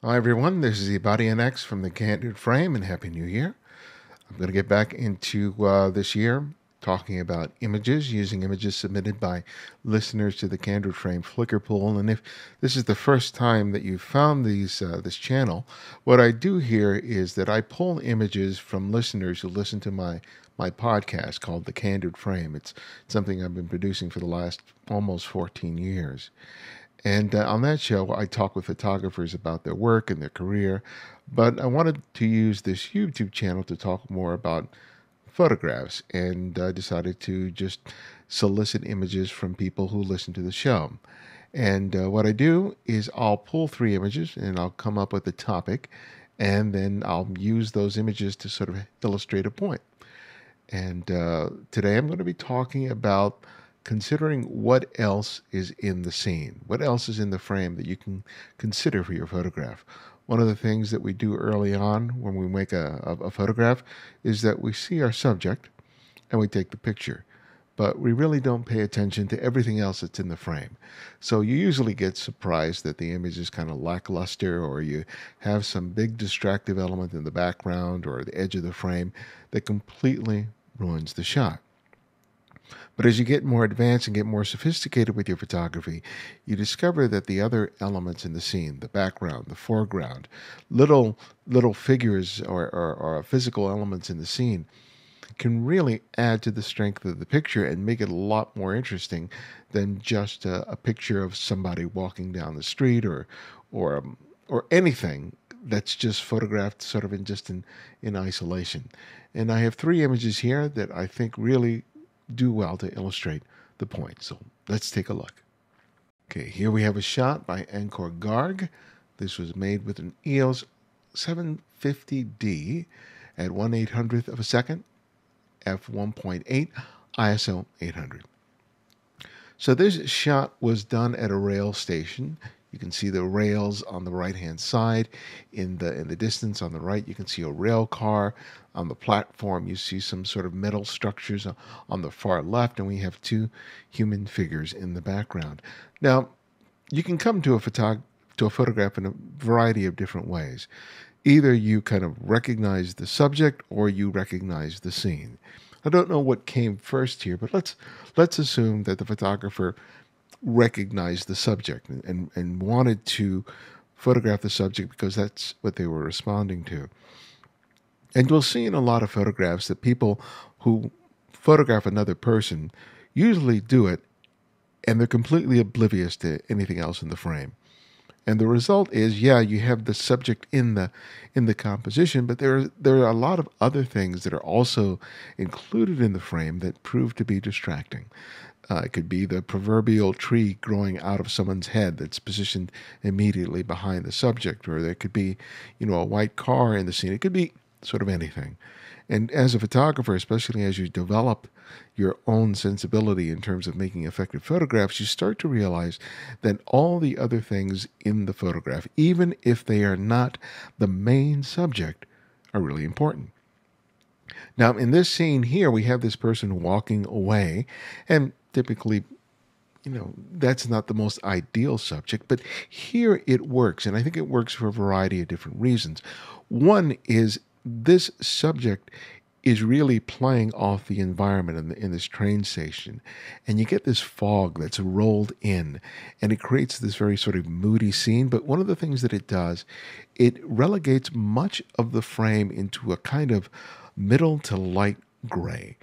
Hi everyone, this is Ibarionex from the Candid Frame, and Happy New Year. I'm going to get back into this year talking about images, using images submitted by listeners to the Candid Frame Flickr pool. And if this is the first time that you've found this channel, what I do here is that I pull images from listeners who listen to my podcast called The Candid Frame. It's something I've been producing for the last almost 14 years. And on that show, I talk with photographers about their work and their career. But I wanted to use this YouTube channel to talk more about photographs, and I decided to just solicit images from people who listen to the show. And what I do is I'll pull three images and I'll come up with a topic, and then I'll use those images to sort of illustrate a point. And today I'm going to be talking about considering what else is in the scene, what else is in the frame that you can consider for your photograph. One of the things that we do early on when we make a photograph is that we see our subject and we take the picture. But we really don't pay attention to everything else that's in the frame. So you usually get surprised that the image is kind of lackluster, or you have some big distractive element in the background or the edge of the frame that completely ruins the shot. But as you get more advanced and get more sophisticated with your photography, you discover that the other elements in the scene, the background, the foreground, little figures or physical elements in the scene, can really add to the strength of the picture and make it a lot more interesting than just a picture of somebody walking down the street or or anything that's just photographed sort of in isolation. And I have three images here that I think really do well to illustrate the point. So let's take a look. Okay, here we have a shot by Ankur Garg. This was made with an EOS 750D at 1/800th of a second, f1.8, ISO 800. So this shot was done at a rail station. You can see the rails on the right-hand side. In the distance on the right, you can see a rail car. On the platform, you see some sort of metal structures on the far left, and we have two human figures in the background. Now, you can come to a photograph in a variety of different ways. Either you kind of recognize the subject or you recognize the scene. I don't know what came first here, but let's assume that the photographer recognized the subject and wanted to photograph the subject because that's what they were responding to. And you'll see in a lot of photographs that people who photograph another person usually do it and they're completely oblivious to anything else in the frame. And the result is, yeah, you have the subject in the composition, but there are a lot of other things that are also included in the frame that prove to be distracting. It could be the proverbial tree growing out of someone's head that's positioned immediately behind the subject, or there could be, a white car in the scene. It could be sort of anything. And as a photographer, especially as you develop your own sensibility in terms of making effective photographs, you start to realize that all the other things in the photograph, even if they are not the main subject, are really important. Now, in this scene here, we have this person walking away, and typically, that's not the most ideal subject, but here it works, and I think it works for a variety of different reasons. One is this subject is really playing off the environment in this train station, and you get this fog that's rolled in, and it creates this very sort of moody scene. But one of the things that it does, it relegates much of the frame into a kind of middle to light gray,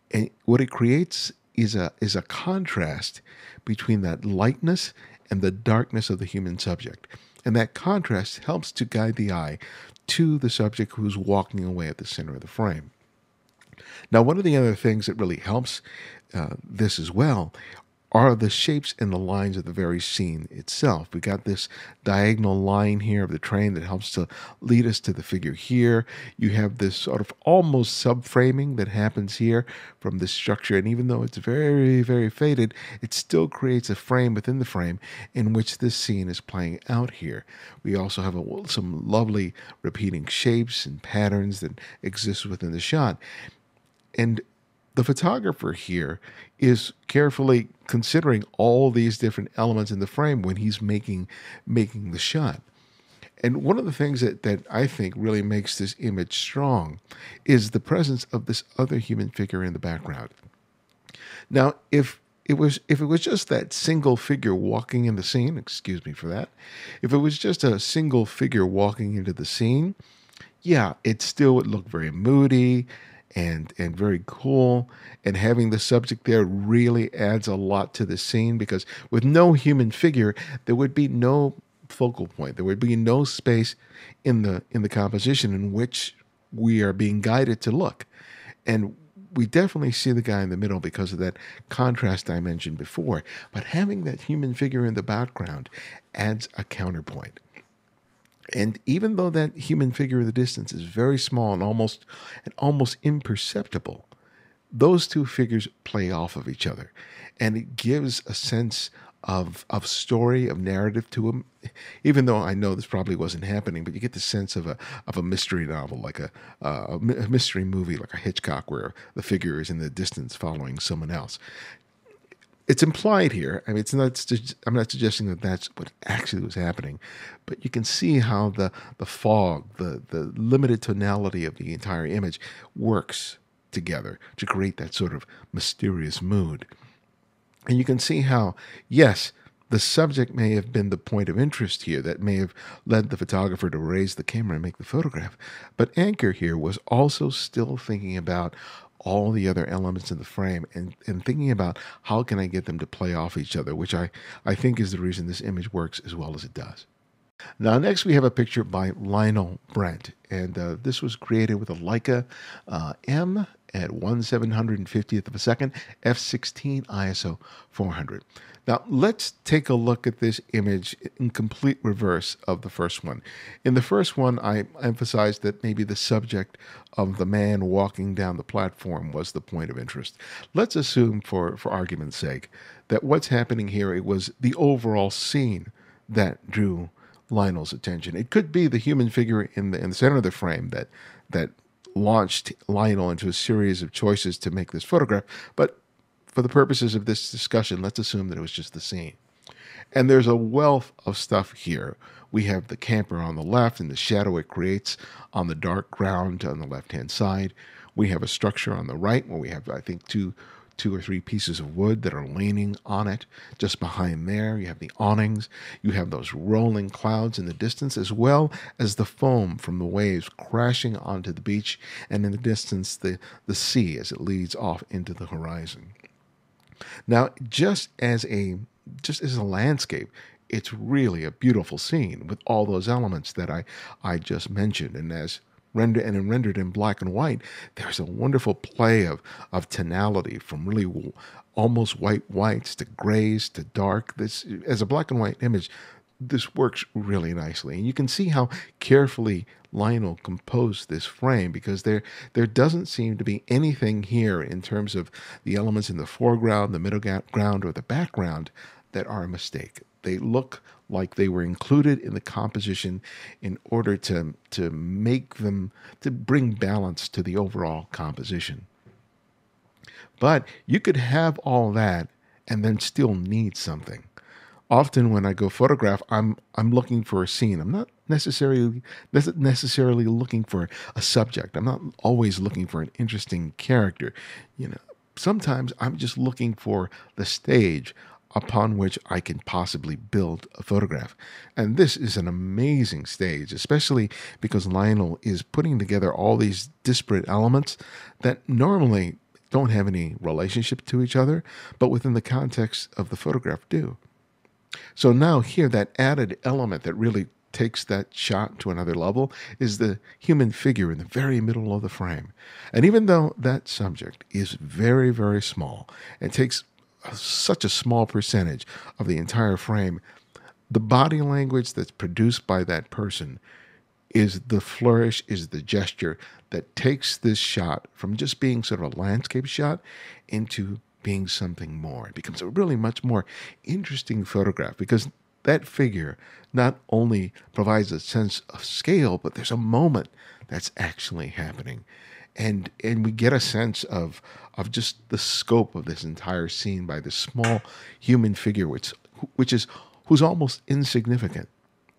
and what it creates is a contrast between that lightness and the darkness of the human subject. And that contrast helps to guide the eye to the subject who's walking away at the center of the frame. Now, one of the other things that really helps this as well are the shapes and the lines of the very scene itself. We got this diagonal line here of the train that helps to lead us to the figure here. You have this sort of almost subframing that happens here from this structure, and even though it's very, very faded, it still creates a frame within the frame in which this scene is playing out here. We also have some lovely repeating shapes and patterns that exist within the shot. And the photographer here is carefully considering all these different elements in the frame when he's making the shot. And one of the things that I think really makes this image strong is the presence of this other human figure in the background. Now, if it was just that single figure walking in the scene, excuse me for that, if it was just a single figure walking into the scene, yeah, it still would look very moody and very cool. And having the subject there really adds a lot to the scene, because with no human figure, there would be no focal point. There would be no space in the composition in which we are being guided to look. And we definitely see the guy in the middle because of that contrast I mentioned before. But having that human figure in the background adds a counterpoint. And even though that human figure in the distance is very small and almost imperceptible, those two figures play off of each other, and it gives a sense of story, of narrative to them. Even though I know this probably wasn't happening, but you get the sense of a mystery novel, like a mystery movie, like a Hitchcock, where the figure is in the distance following someone else. It's implied here. I mean, I'm not suggesting that that's what actually was happening, but you can see how the fog, the limited tonality of the entire image works together to create that sort of mysterious mood. And you can see how, yes, the subject may have been the point of interest here that may have led the photographer to raise the camera and make the photograph. But Ankur here was also still thinking about all the other elements in the frame, and thinking about how can I get them to play off each other, which I think is the reason this image works as well as it does. Now, next we have a picture by Lionel Brent, and this was created with a Leica M at 1/750th of a second, f/16 ISO 400. Now, let's take a look at this image in complete reverse of the first one. In the first one, I emphasized that maybe the subject of the man walking down the platform was the point of interest. Let's assume, for argument's sake, that what's happening here, it was the overall scene that drew Lionel's attention. It could be the human figure in the center of the frame that launched Lionel into a series of choices to make this photograph, but for the purposes of this discussion, let's assume that it was just the scene. And there's a wealth of stuff here. We have the camper on the left and the shadow it creates on the dark ground on the left-hand side. We have a structure on the right where we have, I think, two or three pieces of wood that are leaning on it. Just behind there, you have the awnings. You have those rolling clouds in the distance, as well as the foam from the waves crashing onto the beach, and in the distance, the sea as it leads off into the horizon. Now, just as a landscape, it's really a beautiful scene with all those elements that I just mentioned. And rendered in black and white, there's a wonderful play of tonality from really almost white whites to grays to dark. This, as a black and white image, this works really nicely. And you can see how carefully Lionel composed this frame, because there doesn't seem to be anything here in terms of the elements in the foreground, the middle ground, or the background that are a mistake. They look like they were included in the composition in order to make them, to bring balance to the overall composition. But you could have all that and then still need something. Often when I go photograph, I'm looking for a scene. I'm not necessarily looking for a subject. I'm not always looking for an interesting character. Sometimes I'm just looking for the stage upon which I can possibly build a photograph. And this is an amazing stage, especially because Lionel is putting together all these disparate elements that normally don't have any relationship to each other, but within the context of the photograph do. So now here, that added element that really takes that shot to another level is the human figure in the very middle of the frame. And even though that subject is very, very small and takes such a small percentage of the entire frame, the body language that's produced by that person is the flourish, is the gesture that takes this shot from just being sort of a landscape shot into being something more. It becomes a really much more interesting photograph, because that figure not only provides a sense of scale, but there's a moment that's actually happening. And we get a sense of just the scope of this entire scene by this small human figure, who's almost insignificant.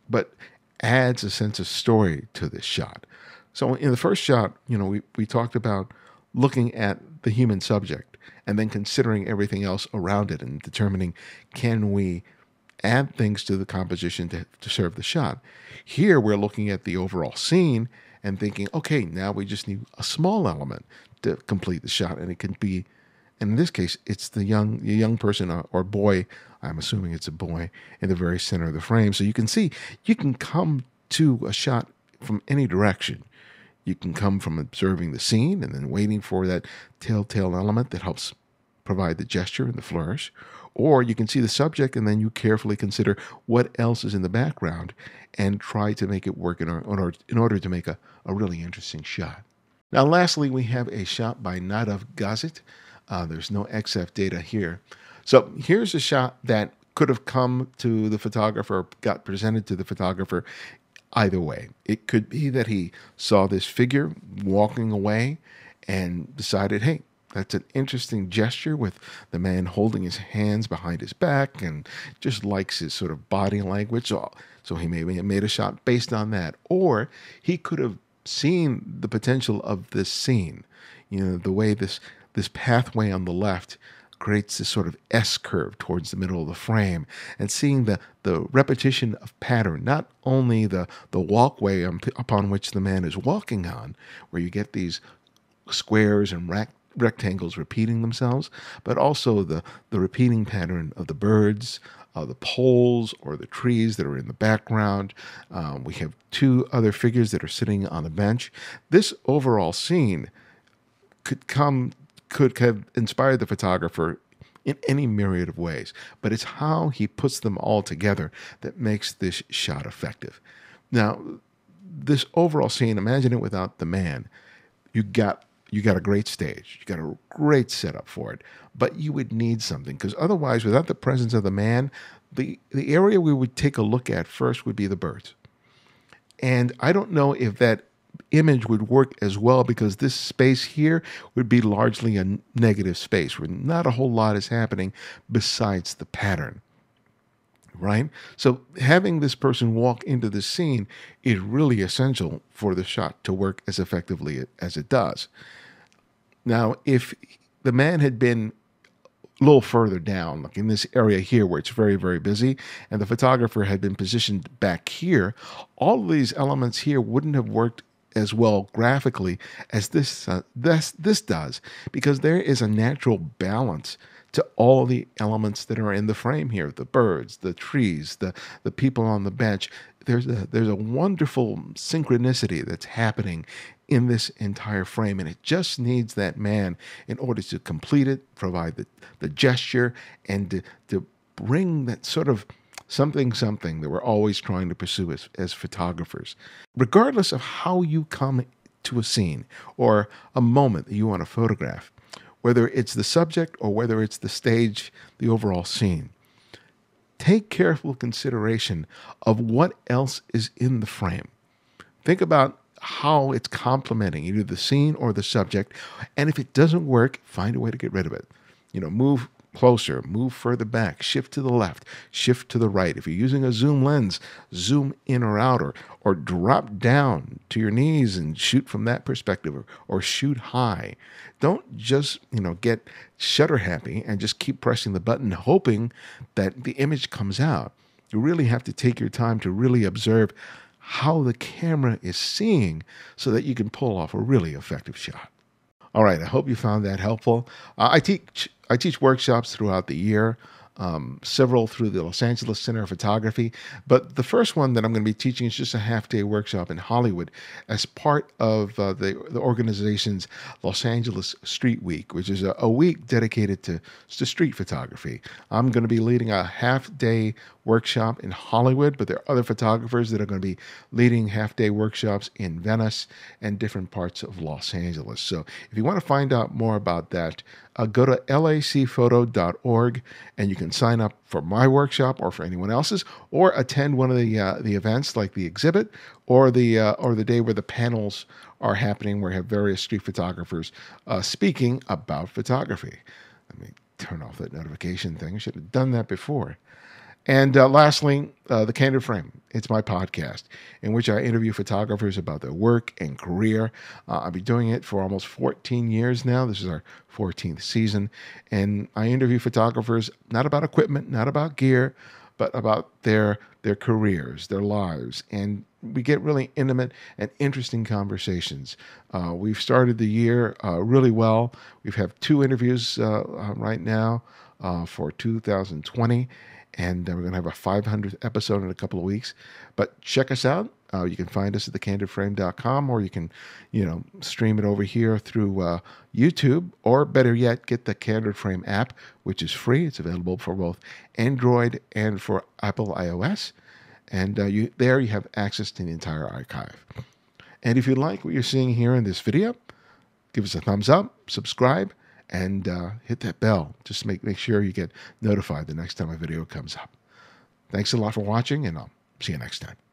But adds a sense of story to this shot. So in the first shot, we talked about looking at the human subject and then considering everything else around it and determining, can we add things to the composition to serve the shot. Here we're looking at the overall scene and thinking, okay, now we just need a small element to complete the shot. And it can be, in this case, it's the young person or boy, I'm assuming it's a boy, in the very center of the frame. So you can see, you can come to a shot from any direction. You can come from observing the scene and then waiting for that telltale element that helps provide the gesture and the flourish. Or you can see the subject and then you carefully consider what else is in the background and try to make it work in order to make a really interesting shot. Now, lastly, we have a shot by Nadav Gazit. There's no XF data here. So here's a shot that could have come to the photographer, got presented to the photographer either way. It could be that he saw this figure walking away and decided, hey, that's an interesting gesture with the man holding his hands behind his back and just likes his sort of body language. So he maybe made a shot based on that. Or he could have seen the potential of this scene. The way this pathway on the left creates this sort of S curve towards the middle of the frame, and seeing the repetition of pattern, not only the walkway upon which the man is walking on, where you get these squares and rectangles repeating themselves, but also the repeating pattern of the birds, the poles or the trees that are in the background. We have two other figures that are sitting on a bench. This overall scene could have inspired the photographer in any myriad of ways, but it's how he puts them all together that makes this shot effective. Now, this overall scene, imagine it without the man. You got a great stage. You got a great setup for it. But you would need something, because otherwise, without the presence of the man, the area we would take a look at first would be the birds. And I don't know if that image would work as well, because this space here would be largely a negative space where not a whole lot is happening besides the pattern. Right? So having this person walk into the scene is really essential for the shot to work as effectively as it does. Now, if the man had been a little further down, like in this area here where it's very, very busy, and the photographer had been positioned back here, all of these elements here wouldn't have worked as well graphically as this does, because there is a natural balance to all the elements that are in the frame here, the birds, the trees, the people on the bench. There's a wonderful synchronicity that's happening in this entire frame, and it just needs that man in order to complete it, provide the gesture, and to bring that sort of something that we're always trying to pursue as photographers. Regardless of how you come to a scene or a moment that you want to photograph, whether it's the subject or whether it's the stage, the overall scene, take careful consideration of what else is in the frame. Think about how it's complementing either the scene or the subject, and if it doesn't work, find a way to get rid of it. Move closer, move further back, shift to the left, shift to the right. If you're using a zoom lens, zoom in or out, or drop down to your knees and shoot from that perspective, or shoot high. Don't just, get shutter happy and just keep pressing the button hoping that the image comes out. You really have to take your time to really observe how the camera is seeing so that you can pull off a really effective shot. All right, I hope you found that helpful. I teach workshops throughout the year, several through the Los Angeles Center of Photography. But the first one that I'm going to be teaching is just a half-day workshop in Hollywood as part of the organization's Los Angeles Street Week, which is a week dedicated to street photography. I'm going to be leading a half-day workshop in Hollywood, but there are other photographers that are going to be leading half-day workshops in Venice and different parts of Los Angeles. So if you want to find out more about that, go to lacphoto.org and you can sign up for my workshop or for anyone else's, or attend one of the events like the exhibit or the day where the panels are happening, where we have various street photographers speaking about photography. Let me turn off that notification thing. I should have done that before. And lastly, the Candid Frame. It's my podcast in which I interview photographers about their work and career. I've been doing it for almost 14 years now. This is our 14th season. And I interview photographers not about equipment, not about gear, but about their careers, their lives. And we get really intimate and interesting conversations. We've started the year really well. We've had 2 interviews right now for 2020. And we're going to have a 500th episode in a couple of weeks. But check us out. You can find us at thecandidframe.com, or you can, stream it over here through YouTube, or better yet, get the Candid Frame app, which is free. It's available for both Android and for Apple iOS. And there you have access to the entire archive. And if you like what you're seeing here in this video, give us a thumbs up, subscribe, and hit that bell. Just make sure you get notified the next time a video comes up. Thanks a lot for watching, and I'll see you next time.